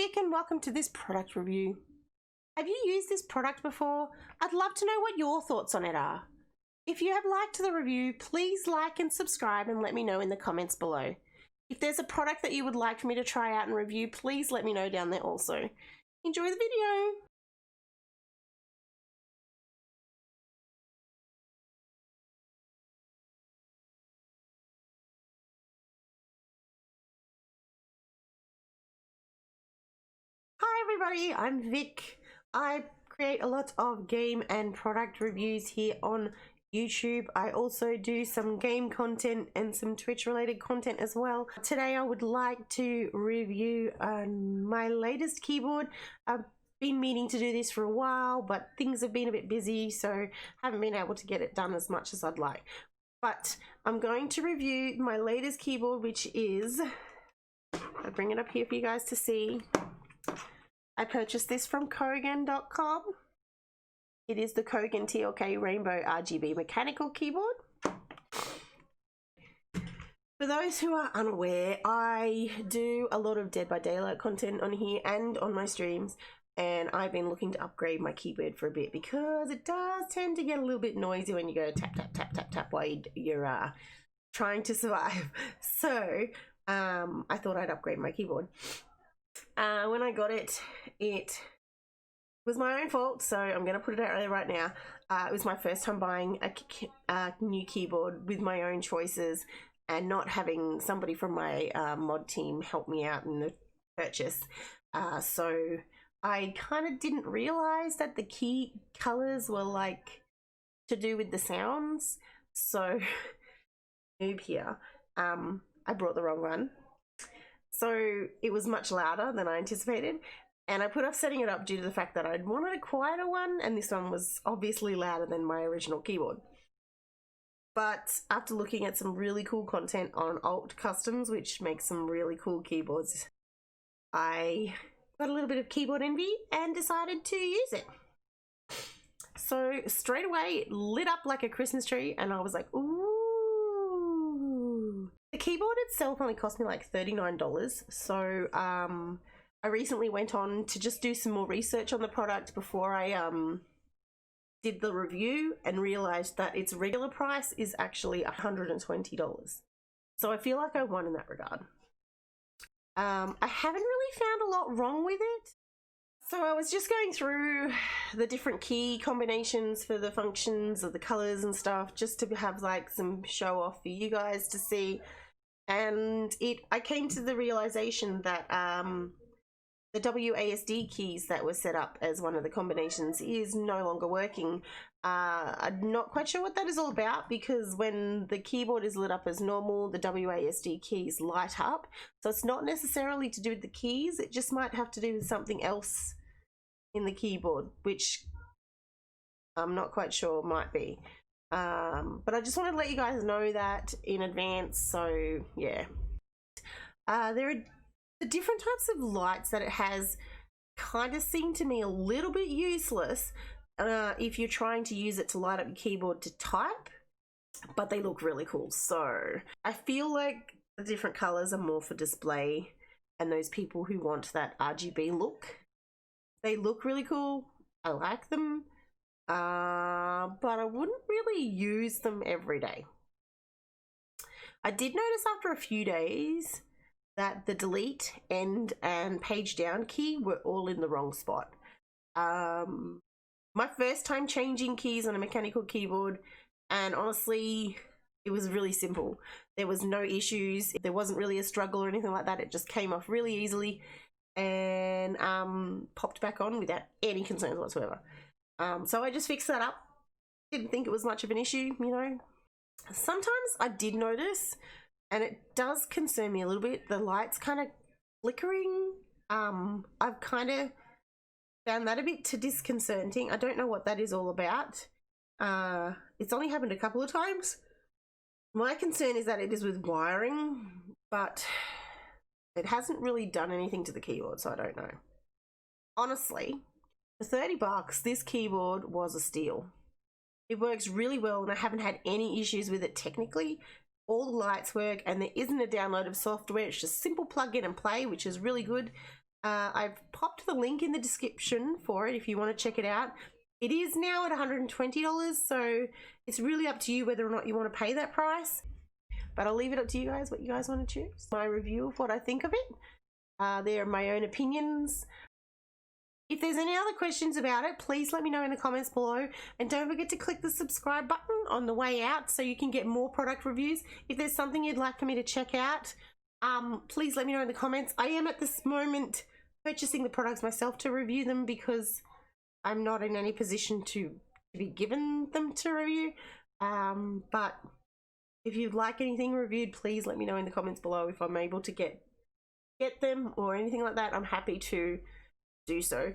Vic and welcome to this product review. Have you used this product before? I'd love to know what your thoughts on it are. If you have liked the review, please like and subscribe and let me know in the comments below. If there's a product that you would like for me to try out and review, please let me know down there also. Enjoy the video. Hi everybody, I'm Vic. I create a lot of game and product reviews here on YouTube. I also do some game content and some Twitch related content as well. Today I would like to review my latest keyboard. I've been meaning to do this for a while, but things have been a bit busy, so haven't been able to get it done as much as I'd like. But I'm going to review my latest keyboard, which is, I'll bring it up here for you guys to see. I purchased this from Kogan.com. It is the Kogan TLK Rainbow RGB mechanical keyboard. For those who are unaware, I do a lot of Dead by Daylight content on here and on my streams, and I've been looking to upgrade my keyboard for a bit because it does tend to get a little bit noisy when you go tap, tap, tap, tap, tap while you're trying to survive. So I thought I'd upgrade my keyboard. When I got it, it was my own fault, so I'm going to put it out there right now. It was my first time buying a new keyboard with my own choices and not having somebody from my mod team help me out in the purchase. So I kind of didn't realize that the key colors were like to do with the sounds. So noob here. I brought the wrong one. So it was much louder than I anticipated, and I put off setting it up due to the fact that I'd wanted a quieter one, and this one was obviously louder than my original keyboard. But after looking at some really cool content on Alt Customs, which makes some really cool keyboards, I got a little bit of keyboard envy and decided to use it. So straight away it lit up like a Christmas tree, and I was like, ooh. The keyboard itself only cost me like $39, so I recently went on to just do some more research on the product before I did the review and realized that its regular price is actually $120. So I feel like I won in that regard. I haven't really found a lot wrong with it. So I was just going through the different key combinations for the functions of the colors and stuff, just to have like some show off for you guys to see. And I came to the realization that the WASD keys that were set up as one of the combinations is no longer working. I'm not quite sure what that is all about, because when the keyboard is lit up as normal, the WASD keys light up. So it's not necessarily to do with the keys, it just might have to do with something else in the keyboard, which I'm not quite sure might be. But I just wanted to let you guys know that in advance. So yeah, there are the different types of lights that it has kind of seem to me a little bit useless if you're trying to use it to light up your keyboard to type, but they look really cool. So I feel like the different colors are more for display, and those people who want that RGB look, they look really cool. I like them. But I wouldn't really use them every day. I did notice after a few days that the delete, end, and page down key were all in the wrong spot. My first time changing keys on a mechanical keyboard, and honestly, it was really simple. There was no issues. There wasn't really a struggle or anything like that. It just came off really easily and popped back on without any concerns whatsoever. So I just fixed that up. Didn't think it was much of an issue, you know. Sometimes I did notice, and it does concern me a little bit, the lights kind of flickering. I've kind of found that a bit too disconcerting. I don't know what that is all about. It's only happened a couple of times. My concern is that it is with wiring, but it hasn't really done anything to the keyboard, so I don't know. Honestly, for 30 bucks, this keyboard was a steal. It works really well, and I haven't had any issues with it technically. All the lights work, and there isn't a download of software. It's just simple plug in and play, which is really good. I've popped the link in the description for it if you want to check it out. It is now at $120, so it's really up to you whether or not you want to pay that price. But I'll leave it up to you guys what you guys want to choose. My review of what I think of it. They are my own opinions. If there's any other questions about it, please let me know in the comments below. And don't forget to click the subscribe button on the way out so you can get more product reviews. If there's something you'd like for me to check out, please let me know in the comments. I am at this moment purchasing the products myself to review them because I'm not in any position to be given them to review. But if you'd like anything reviewed, please let me know in the comments below. If I'm able to get them or anything like that, I'm happy to do so.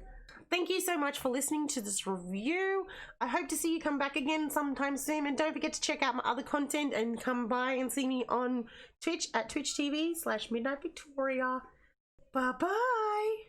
Thank you so much for listening to this review. I hope to see you come back again sometime soon, and don't forget to check out my other content and come by and see me on Twitch at twitch.tv/midnightVictoria. Bye bye.